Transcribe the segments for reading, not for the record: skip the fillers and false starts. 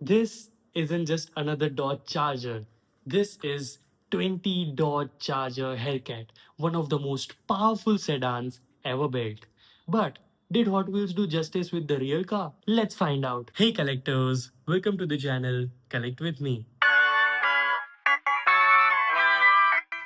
This isn't just another Dodge Charger. This is 20 Dodge Charger Hellcat, one of the most powerful sedans ever built. But did Hot Wheels do justice with the real car? Let's find out. Hey collectors, welcome to the channel Collect with me.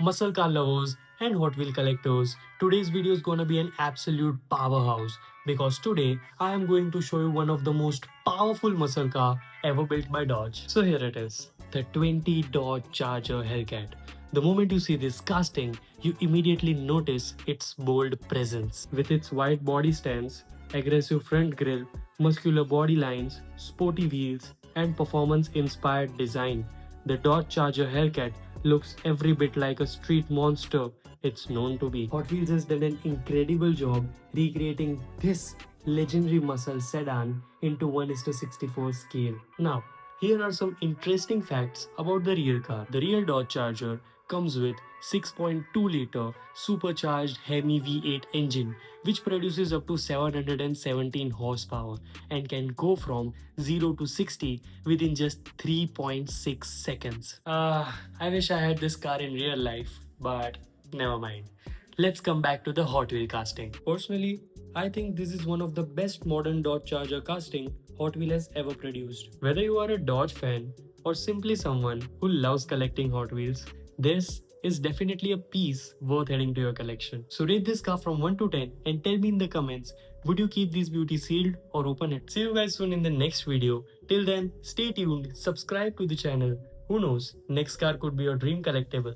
Muscle car lovers and Hot Wheel collectors, today's video is gonna be an absolute powerhouse because today I am going to show you one of the most powerful muscle car ever built by Dodge. So here it is, the 20 Dodge Charger Hellcat. The moment you see this casting, you immediately notice its bold presence. With its wide body stance, aggressive front grille, muscular body lines, sporty wheels, and performance-inspired design, the Dodge Charger Hellcat looks every bit like a street monster it's known to be. Hot Wheels has done an incredible job recreating this legendary muscle sedan into 1:64 scale. Now, here are some interesting facts about the real car. The real Dodge Charger comes with 6.2-liter supercharged Hemi V8 engine which produces up to 717 horsepower and can go from 0 to 60 within just 3.6 seconds. I wish I had this car in real life, but never mind. Let's come back to the Hot Wheel casting. Personally, I think this is one of the best modern Dodge Charger casting Hot Wheel has ever produced. Whether you are a Dodge fan or simply someone who loves collecting Hot Wheels, this is definitely a piece worth adding to your collection. So rate this car from 1 to 10 and tell me in the comments, would you keep this beauty sealed or open it? See you guys soon in the next video. Till then, stay tuned, subscribe to the channel. Who knows, next car could be your dream collectible.